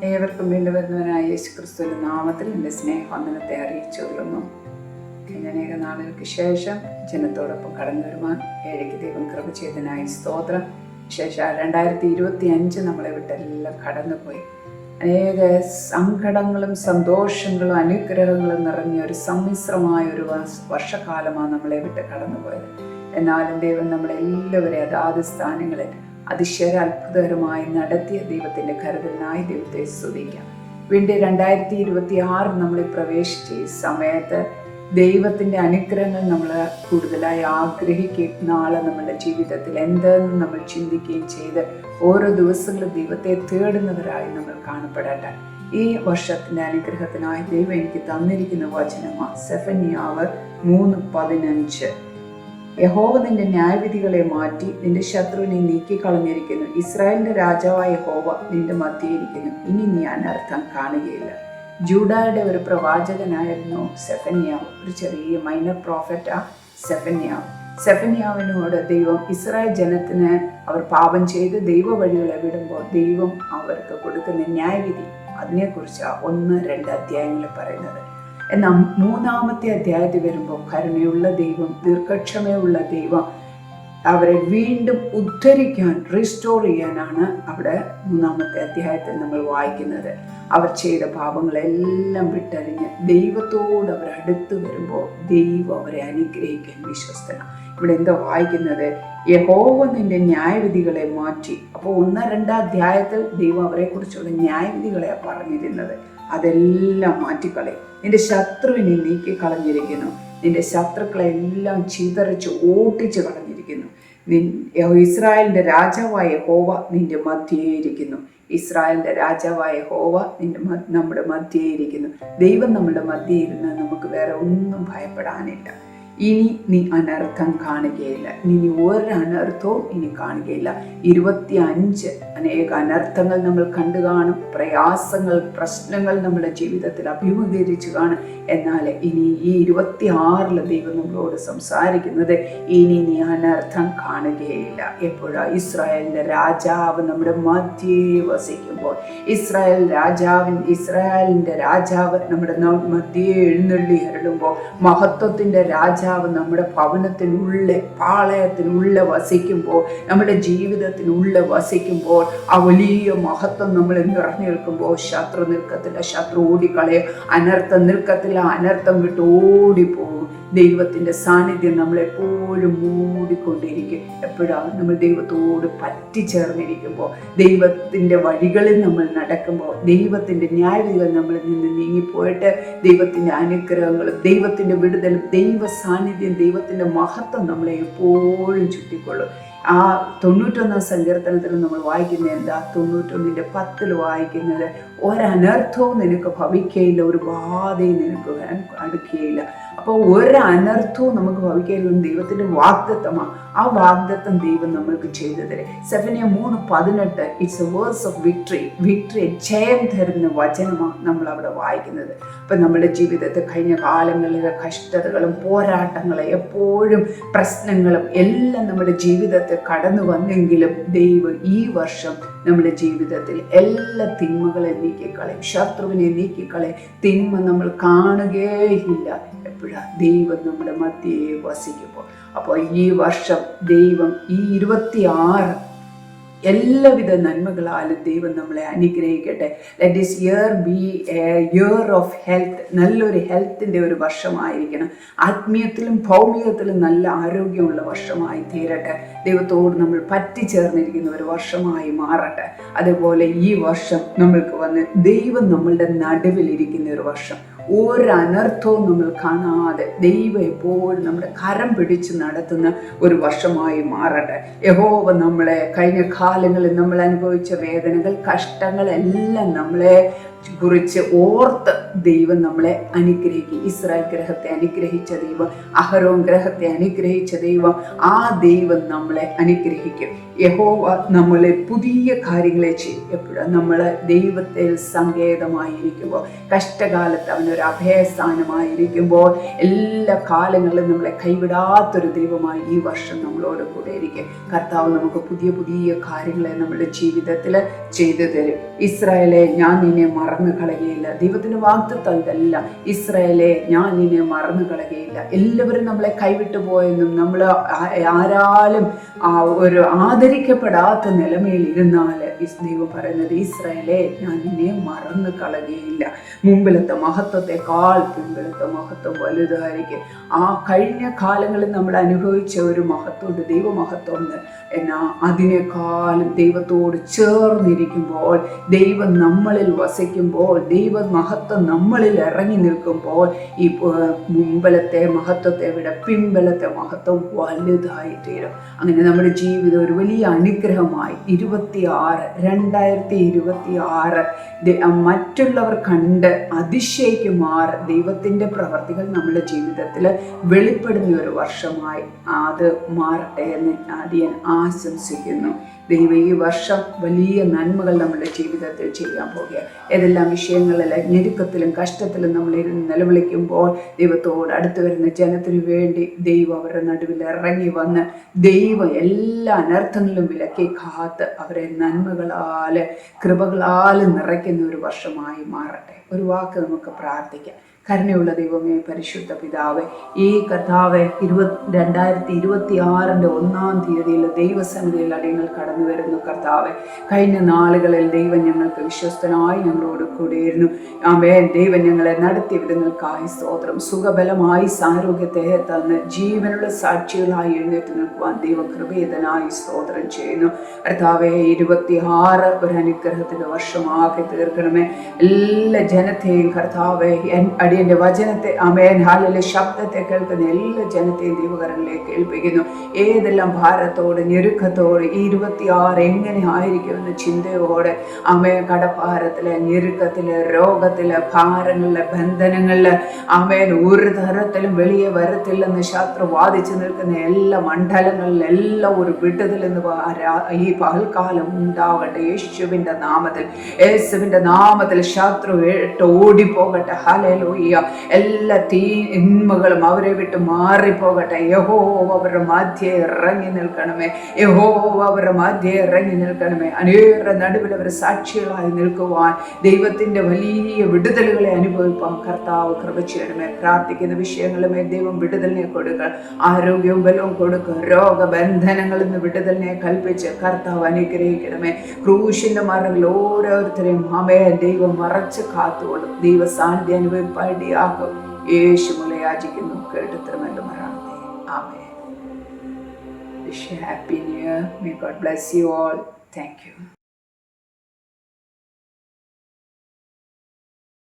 ഏവർക്കും വീണ്ടും വരുന്നവനായ യേശു ക്രിസ്തുവിന്റെ നാമത്തിൽ എൻ്റെ സ്നേഹവന്ദനത്തെ അറിയിച്ചു കൊള്ളുന്നു. അനേക നാളുകൾക്ക് ശേഷം ജനത്തോടൊപ്പം കടന്നു വരുവാൻ ഏഴയ്ക്ക് ദൈവം കൃപ ചെയ്തതിനായി സ്തോത്രം. ശേഷം 2025 നമ്മളെ വിട്ടെല്ലാം കടന്നുപോയി. അനേക സങ്കടങ്ങളും സന്തോഷങ്ങളും അനുഗ്രഹങ്ങളും നിറഞ്ഞ ഒരു സമ്മിശ്രമായ ഒരു വർഷകാലമാണ് നമ്മളെ വിട്ട് കടന്നുപോയത്. എന്നാലും ദൈവം നമ്മളെല്ലാവരെയും അതാത് സ്ഥാനങ്ങളിൽ അതിശയ അത്ഭുതകരമായി നടത്തിയ ദൈവത്തിൻ്റെ കരുതലിനായി ദൈവത്തെ സ്തുതിക്കാം. വീണ്ടും 2026 നമ്മൾ പ്രവേശിച്ച ഈ സമയത്ത് ദൈവത്തിൻ്റെ അനുഗ്രഹങ്ങൾ നമ്മൾ കൂടുതലായി ആഗ്രഹിക്കുകയും നാളെ നമ്മളുടെ ജീവിതത്തിൽ എന്തെന്ന് നമ്മൾ ചിന്തിക്കുകയും ചെയ്ത് ഓരോ ദിവസങ്ങളും ദൈവത്തെ തേടുന്നവരായി നമ്മൾ കാണപ്പെടട്ടെ. ഈ വർഷത്തിൻ്റെ അനുഗ്രഹത്തിനായി ദൈവം എനിക്ക് തന്നിരിക്കുന്ന വചനമാണ് സെഫന്യാവ് 3:15. യഹോവ നിന്റെ ന്യായവിധികളെ മാറ്റി നിന്റെ ശത്രുവിനെ നീക്കിക്കളഞ്ഞിരിക്കുന്നു. ഇസ്രായേലിന്റെ രാജാവായ യഹോവ നിന്റെ മധ്യേയിരിക്കുന്നു. ഇനി നീ അനർത്ഥം കാണുകയില്ല. ജൂഡയുടെ ഒരു പ്രവാചകനായിരുന്നു സെഫന്യാവ്. ഒരു ചെറിയ മൈനർ പ്രോഫറ്റാ സെഫന്യാവിനോട് ദൈവം ഇസ്രായേൽ ജനത്തിന് അവർ പാപം ചെയ്ത് ദൈവ വഴികളെ വിടുമ്പോൾ ദൈവം അവർക്ക് കൊടുക്കുന്ന ന്യായവിധി, അതിനെക്കുറിച്ച് 1-2 അധ്യായങ്ങളിൽ പറയുന്നത്. എന്നാൽ 3-ാമത്തെ അധ്യായത്തിൽ വരുമ്പോൾ കരുണയുള്ള ദൈവം, ദീർഘക്ഷമയുള്ള ദൈവം അവരെ വീണ്ടും ഉദ്ധരിക്കാൻ, റീസ്റ്റോർ ചെയ്യാനാണ് അവിടെ 3-ാമത്തെ അധ്യായത്തിൽ നമ്മൾ വായിക്കുന്നത്. അവർ ചെയ്ത പാപങ്ങളെല്ലാം വിട്ടറിഞ്ഞ് ദൈവത്തോട് അവർ അടുത്ത് വരുമ്പോൾ ദൈവം അവരെ അനുഗ്രഹിക്കാൻ വിശ്വസ്തനാണ്. ഇവിടെ എന്താ വായിക്കുന്നത്? യഹോവ നിന്റെ ന്യായവിധികളെ മാറ്റി. അപ്പോൾ 1-2 അധ്യായത്തിൽ ദൈവം അവരെ കുറിച്ചുള്ള ന്യായവിധികളെയാണ് പറഞ്ഞിരുന്നത്. അതെല്ലാം മാറ്റിക്കളയും. നിന്റെ ശത്രുവിനെ നീക്കി കളഞ്ഞിരിക്കുന്നു. നിന്റെ ശത്രുക്കളെ എല്ലാം ചിതറിച്ച് ഓട്ടിച്ച് കളഞ്ഞിരിക്കുന്നു. ഇസ്രായേലിന്റെ രാജാവായ യഹോവ നിന്റെ മധ്യേയിരിക്കുന്നു. ഇസ്രായേലിന്റെ രാജാവായ യഹോവ നമ്മുടെ മധ്യേയിരിക്കുന്നു. ദൈവം നമ്മുടെ മധ്യേ ഇരുന്ന് നമുക്ക് വേറെ ഒന്നും ഭയപ്പെടാനില്ല. ഇനി നീ അനർത്ഥം കാണുകയില്ല. ഇനി ഒരു അനർത്ഥവും ഇനി കാണുകയില്ല. 25 അനേക അനർത്ഥങ്ങൾ നമ്മൾ കണ്ടു കാണും. പ്രയാസങ്ങൾ, പ്രശ്നങ്ങൾ നമ്മുടെ ജീവിതത്തിൽ അഭിമുഖീകരിച്ച് കാണും. എന്നാൽ ഇനി ഈ 26 ദൈവം നമ്മളോട് സംസാരിക്കുന്നത് ഇനി നീ അനർത്ഥം കാണുകയില്ല. എപ്പോഴാ? ഇസ്രായേലിന്റെ രാജാവ് നമ്മുടെ മധ്യേ വസിക്കുമ്പോൾ, ഇസ്രായേലിന്റെ രാജാവ് നമ്മുടെ മധ്യേ എഴുന്നള്ളി അരുളുമ്പോൾ, മഹത്വത്തിന്റെ രാജാവ് നമ്മുടെ ഭവനത്തിനുള്ള, പാളയത്തിനുള്ള വസിക്കുമ്പോൾ, നമ്മുടെ ജീവിതത്തിനുള്ള വസിക്കുമ്പോൾ, ആ വലിയ മഹത്വം നമ്മൾ നിറഞ്ഞു നിൽക്കുമ്പോൾ ശത്രു നിൽക്കത്തില്ല, ശത്രു ഓടിക്കളയും. അനർത്ഥം നിൽക്കത്തില്ല, അനർത്ഥം വിട്ട് ഓടിപ്പോകും. ദൈവത്തിൻ്റെ സാന്നിധ്യം നമ്മളെപ്പോഴും മൂടിക്കൊണ്ടിരിക്കും. എപ്പോഴാണ്? നമ്മൾ ദൈവത്തോട് പറ്റിച്ചേർന്നിരിക്കുമ്പോൾ, ദൈവത്തിൻ്റെ വഴികളിൽ നമ്മൾ നടക്കുമ്പോൾ, ദൈവത്തിൻ്റെ ന്യായവിധികൾ നമ്മളിൽ നിന്ന് നീങ്ങിപ്പോയിട്ട് ദൈവത്തിൻ്റെ അനുഗ്രഹങ്ങളും ദൈവത്തിൻ്റെ വിടുതലും ദൈവ സാന്നിധ്യം, ദൈവത്തിൻ്റെ മഹത്വം നമ്മളെ എപ്പോഴും ചുറ്റിക്കൊള്ളും. ആ 91 സങ്കീർത്തനത്തിൽ നമ്മൾ വായിക്കുന്നത് എന്താ? 91:10 വായിക്കുന്നത്, ഒരനർത്ഥവും നിനക്ക് ഭവിക്കയില്ല, ഒരു ബാധയും നിനക്ക് അടുക്കുകയില്ല. അപ്പോൾ ഒരനർത്ഥവും നമുക്ക് ഭവിക്കയില്ല. ദൈവത്തിൻ്റെ വാഗ്ദത്തമാണ്. ആ വാഗ്ദത്തം ദൈവം നമ്മൾക്ക് ചെയ്തു തരും. സെഫന്യാവ് 3:18 it's a verse of victory, ജയം തരുന്ന വചനമാണ് നമ്മൾ അവിടെ വായിക്കുന്നത്. അപ്പം നമ്മുടെ ജീവിതത്തിൽ കഴിഞ്ഞ കാലങ്ങളിലെ കഷ്ടതകളും പോരാട്ടങ്ങളും എപ്പോഴും പ്രശ്നങ്ങളും എല്ലാം നമ്മുടെ ജീവിതത്തിൽ കടന്നു വന്നെങ്കിലും ദൈവം ഈ വർഷം നമ്മുടെ ജീവിതത്തിൽ എല്ലാ തിന്മകളെ നീക്കിക്കളയും, ശത്രുവിനെ നീക്കിക്കളയും. തിന്മ നമ്മൾ കാണുകയില്ല. എപ്പോഴാണ്? ദൈവം നമ്മുടെ മധ്യേ വസിക്കുമ്പോൾ. അപ്പോൾ ഈ വർഷം ദൈവം ഈ 26 എല്ലാവിധ നന്മകളാലും ദൈവം നമ്മളെ അനുഗ്രഹിക്കട്ടെ. Let this year B A year of health. നല്ലൊരു ഹെൽത്തിൻ്റെ ഒരു വർഷമായിരിക്കണം. ആത്മീയത്തിലും ഭൗമികത്തിലും നല്ല ആരോഗ്യമുള്ള വർഷമായി തീരട്ടെ. ദൈവത്തോട് നമ്മൾ പറ്റിച്ചേർന്നിരിക്കുന്ന ഒരു വർഷമായി മാറട്ടെ. അതുപോലെ ഈ വർഷം നമ്മൾക്ക് വന്ന് ദൈവം നമ്മളുടെ നടുവിലിരിക്കുന്ന ഒരു വർഷം. ഒരു അനർത്ഥവും നമ്മൾ കാണാതെ ദൈവം എപ്പോഴും നമ്മുടെ കരം പിടിച്ച് നടത്തുന്ന ഒരു വർഷമായി മാറട്ടെ. യഹോവ നമ്മളെ കഴിഞ്ഞ കാലങ്ങളിൽ നമ്മൾ അനുഭവിച്ച വേദനകൾ, കഷ്ടങ്ങളെല്ലാം നമ്മളെ കുറിച്ച് ഓർത്ത് ദൈവം നമ്മളെ അനുഗ്രഹിക്കും. ഇസ്രായേൽ ഗ്രഹത്തെ അനുഗ്രഹിച്ച ദൈവം, അഹരോൻ ഗ്രഹത്തെ അനുഗ്രഹിച്ച ദൈവം, ആ ദൈവം നമ്മളെ അനുഗ്രഹിക്കും. യഹോവ നമ്മളെ പുതിയ കാര്യങ്ങളെ ചെയ്യും. എപ്പോഴും നമ്മൾ ദൈവത്തിൽ സങ്കേതമായിരിക്കുമ്പോൾ, കഷ്ടകാലത്ത് അവനൊരു അഭയസ്ഥാനമായിരിക്കുമ്പോൾ, എല്ലാ കാലങ്ങളിലും നമ്മളെ കൈവിടാത്തൊരു ദൈവമായി ഈ വർഷം നമ്മളോട് കൂടെ ഇരിക്കും. കർത്താവ് നമുക്ക് പുതിയ പുതിയ കാര്യങ്ങളെ നമ്മുടെ ജീവിതത്തിൽ ചെയ്തു തരും. ഇസ്രായേലെ, ഞാൻ നിന്നെ മറന്നു കളയുകയില്ല. ദൈവത്തിന് വാഗ്ദത്തം ഇതല്ല. ഇസ്രായേലെ, ഞാൻ നിന്നെ മറന്നു കളയുകയില്ല. എല്ലാവരും നമ്മളെ കൈവിട്ടു പോയെന്നും നമ്മൾ ആരാലും ഒരു ആദരിക്കപ്പെടാത്ത നിലമയിൽ ഇരുന്നാൽ ദൈവം പറയുന്നത്, ഇസ്രായേലെ, ഞാൻ നിന്നെ മറന്നു കളയുകയില്ല. മുമ്പിലത്തെ മഹത്വത്തെക്കാൾ പിമ്പിലത്തെ മഹത്വം വലുതായിരിക്കും. ആ കഴിഞ്ഞ കാലങ്ങളിൽ നമ്മൾ അനുഭവിച്ച ഒരു മഹത്വമുണ്ട്, ദൈവമഹത്വമുണ്ട്. എന്നാൽ അതിനേക്കാളും ദൈവത്തോട് ചേർന്നിരിക്കുമ്പോൾ, ദൈവം നമ്മളിൽ വസിക്കുമ്പോൾ, ദൈവ മഹത്വം നമ്മളിൽ ഇറങ്ങി നിൽക്കുമ്പോൾ, ഈ മുമ്പിലത്തെ മഹത്വത്തെ വിட പിമ്പലത്തെ മഹത്വം വലുതായി തീരും. അങ്ങനെ നമ്മുടെ ജീവിതം ഒരു വലിയ അനുഗ്രഹമായി 2026 മറ്റുള്ളവർ കണ്ട് അതിശയിക്കുമാർ ദൈവത്തിൻ്റെ പ്രവർത്തികൾ നമ്മുടെ ജീവിതത്തിൽ വെളിപ്പെടുന്ന ഒരു വർഷമായി അത് മാറട്ടെ എന്ന് ഞാൻ ആശംസിക്കുന്നു. ദൈവം ഈ വർഷം വലിയ നന്മകൾ നമ്മുടെ ജീവിതത്തിൽ ചെയ്യാൻ പോകുക. ഏതെല്ലാം വിഷയങ്ങളിൽ ഞെരുക്കത്തിലും കഷ്ടത്തിലും നമ്മളിരുന്ന് നിലവിളിക്കുമ്പോൾ, ദൈവത്തോട് അടുത്ത് വരുന്ന ജനത്തിനു വേണ്ടി ദൈവം അവരുടെ നടുവിൽ ഇറങ്ങി വന്ന് ദൈവം എല്ലാ അനർത്ഥങ്ങളിലും വിലക്കി കാത്ത് അവരെ നന്മകളാൽ കൃപകളാൽ നിറയ്ക്കുന്ന ഒരു വർഷമായി മാറട്ടെ. ഒരു വാക്ക് നമുക്ക് പ്രാർത്ഥിക്കാം. കരുണയുള്ള ദൈവമേ, പരിശുദ്ധ പിതാവേ, ഈ കർത്താവ് 2026 1-ാം തീയതിയിൽ ദൈവസന്നിധിയിൽ അടിയങ്ങൾ കടന്നു വരുന്നു. കർത്താവെ, കഴിഞ്ഞ നാളുകളിൽ ദൈവം ഞങ്ങൾക്ക് വിശ്വസ്തനായി ഞങ്ങളോട് കൂടിയിരുന്നു. ആമേൻ. ദൈവം ഞങ്ങളെ നടത്തിയ വിധങ്ങൾക്കായി സ്തോത്രം. സുഖബലമായി ആരോഗ്യത്തെ തന്ന് ജീവനുള്ള സാക്ഷികളായി എഴുന്നേറ്റ് നിൽക്കുവാൻ ദൈവം കൃപേതനായി സ്തോത്രം ചെയ്യുന്നു. കർത്താവെ, 26 ഒരു അനുഗ്രഹത്തിൻ്റെ വർഷമാക്കി തീർക്കണമേ. എല്ലാ ജനത്തെയും കർത്താവെ, അടിയന്റെ വചനത്തെ ആമേൻ ഹല്ലേലൂയ ശബ്ദത്തെ കേൾക്കുന്ന എല്ലാ ജനത്തെയും ദൈവകരങ്ങളിലേക്ക് ഏൽപ്പിക്കുന്നു. ഏതെല്ലാം ഭാരത്തോട് ഞെരുക്കത്തോട് ഈ 26 എങ്ങനെ ആയിരിക്കുമെന്ന് ചിന്തയോടെ ആമേൻ കടഭാരത്തിലെ ഞെരുക്കത്തിലെ രോഗത്തിലെ ഭാരങ്ങളിലെ ബന്ധനങ്ങളില് ആമേൻ ഒരു തരത്തിലും വെളിയെ വരത്തില്ലെന്ന് ശത്രു വാദിച്ചു നിൽക്കുന്ന എല്ലാ മണ്ഡലങ്ങളിലെല്ലാം ഒരു വിടുതലെന്ന് ഈ പകൽക്കാലം ഉണ്ടാകട്ടെ. യേശുവിൻ്റെ നാമത്തിൽ ശത്രു ഓടിപ്പോകട്ടെ. ഹല്ലേലൂയ. എല്ലാ തിന്മകളും അവരെ വിട്ട് മാറിപ്പോകട്ടെ. യഹോവ അവരുടെ മധ്യേ ഇറങ്ങി നിൽക്കണമേ. യഹോവ അവരുടെ മധ്യേ ഇറങ്ങി നിൽക്കണമേ. അനേക നടുവിൽ അവർ സാക്ഷികളായി നിൽക്കുവാൻ, ദൈവത്തിൻ്റെ വലിയ വിടുതലുകളെ അനുഭവിപ്പാൻ കർത്താവ് കൃപ ചെയ്യണമേ. പ്രാർത്ഥിക്കുന്ന വിഷയങ്ങളുമേ ദൈവം വിടുതലിനെ കൊടുക്കുക, ആരോഗ്യവും ബലവും കൊടുക്കുക. രോഗബന്ധനങ്ങളിൽ നിന്ന് വിടുതലിനെ കൽപ്പിച്ച് കർത്താവ് അനുഗ്രഹിക്കണമേ. ക്രൂശിൻ്റെ മറവിൽ ഓരോരുത്തരെയും ദൈവം മറച്ച് കാത്തുകൊള്ളും. ദൈവ സാന്നിധ്യം അനുഭവിപ്പാടിയാകും. യേശു മൂലം യാചിക്കുന്നു, കേട്ടുത്തരമല്ലോ മറാമേ. ആമേൻ. Wish you happy new year. May God bless you all. Thank you.